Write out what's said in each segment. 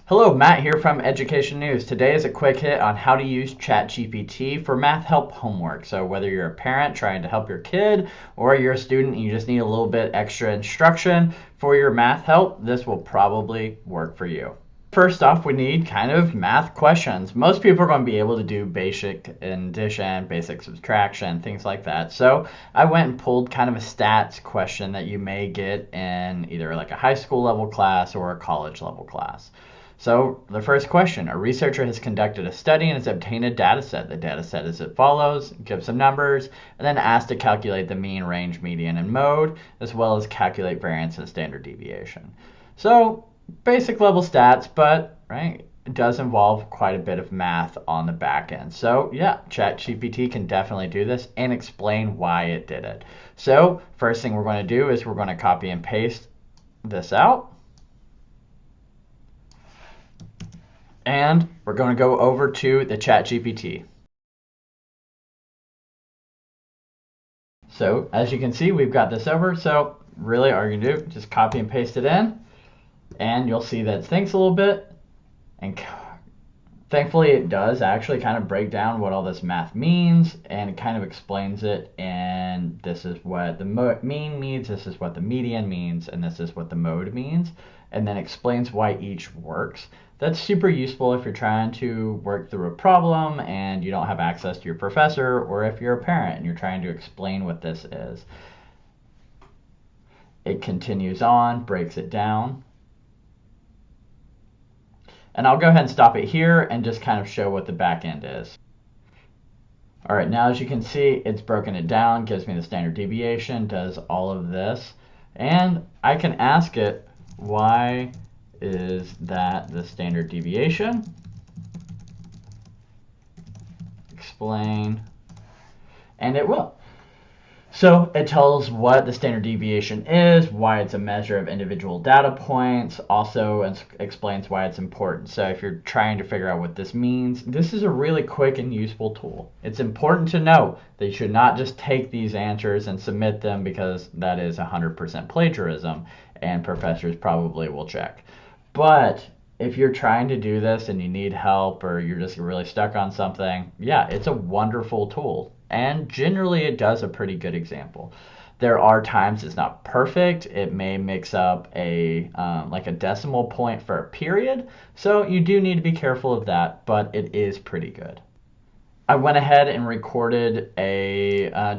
Hello, Matt here from Education News. Today is a quick hit on how to use ChatGPT for math help homework. So whether you're a parent trying to help your kid or you're a student and you just need a little bit extra instruction for your math help, this will probably work for you. First off, we need kind of math questions. Most people are going to be able to do basic addition, basic subtraction, things like that. So I went and pulled kind of a stats question that you may get in either like a high school level class or a college level class. So the first question, a researcher has conducted a study and has obtained a data set. The data set is as follows, give some numbers, and then asked to calculate the mean, range, median, and mode, as well as calculate variance and standard deviation. So basic level stats, but right, it does involve quite a bit of math on the back end. So yeah, ChatGPT can definitely do this and explain why it did it. So first thing we're going to do is we're going to copy and paste this out. And we're going to go over to the ChatGPT. So as you can see, we've got this over. So really all you're going to do, just copy and paste it in. And you'll see that it thinks a little bit. And thankfully it does actually kind of break down what all this math means. And it kind of explains it. And this is what the mean means. This is what the median means. And this is what the mode means. And then explains why each works. That's super useful if you're trying to work through a problem and you don't have access to your professor, or if you're a parent and you're trying to explain what this is. It continues on, breaks it down. And I'll go ahead and stop it here and just kind of show what the back end is. All right, now as you can see, it's broken it down, gives me the standard deviation, does all of this. And I can ask it, why is that the standard deviation? Explain, and it will. So it tells what the standard deviation is, why it's a measure of individual data points, also explains why it's important. So if you're trying to figure out what this means, this is a really quick and useful tool. It's important to know that you should not just take these answers and submit them, because that is 100% plagiarism and professors probably will check. But if you're trying to do this and you need help, or you're just really stuck on something, yeah, it's a wonderful tool. And generally it does a pretty good example. There are times it's not perfect. It may mix up like a decimal point for a period. So you do need to be careful of that, but it is pretty good. I went ahead and recorded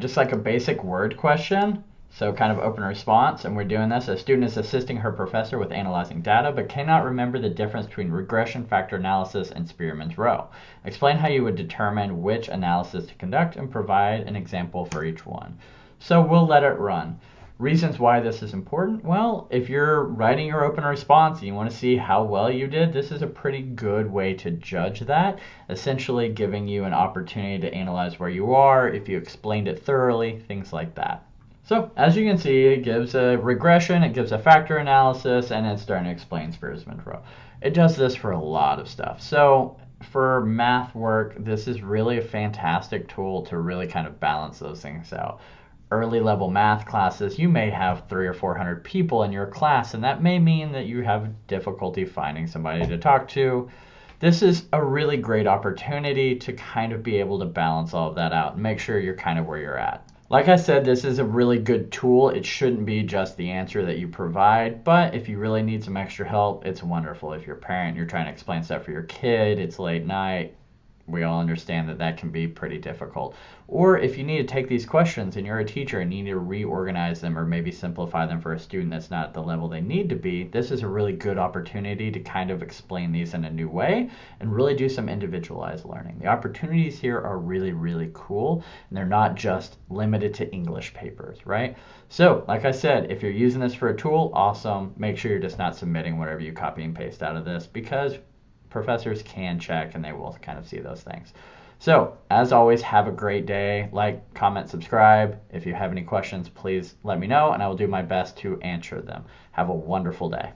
just like a basic word question. So kind of open response, and we're doing this. A student is assisting her professor with analyzing data, but cannot remember the difference between regression factor analysis and Spearman's row. Explain how you would determine which analysis to conduct and provide an example for each one. So we'll let it run. Reasons why this is important? Well, if you're writing your open response and you want to see how well you did, this is a pretty good way to judge that, essentially giving you an opportunity to analyze where you are, if you explained it thoroughly, things like that. So as you can see, it gives a regression, it gives a factor analysis, and it's starting to explain Spearman's row. It does this for a lot of stuff. So for math work, this is really a fantastic tool to really kind of balance those things out. Early level math classes, you may have 300 or 400 people in your class, and that may mean that you have difficulty finding somebody to talk to. This is a really great opportunity to kind of be able to balance all of that out and make sure you're kind of where you're at. Like I said, this is a really good tool. It shouldn't be just the answer that you provide, but if you really need some extra help, it's wonderful. If you're a parent, you're trying to explain stuff for your kid, it's late night, we all understand that that can be pretty difficult. Or if you need to take these questions and you're a teacher and you need to reorganize them or maybe simplify them for a student that's not at the level they need to be, this is a really good opportunity to kind of explain these in a new way and really do some individualized learning. The opportunities here are really, really cool, and they're not just limited to English papers, right? So, like I said, if you're using this for a tool, awesome. Make sure you're just not submitting whatever you copy and paste out of this, because professors can check and they will kind of see those things. So, as always, have a great day. Like, comment, subscribe. If you have any questions, please let me know, and I will do my best to answer them. Have a wonderful day.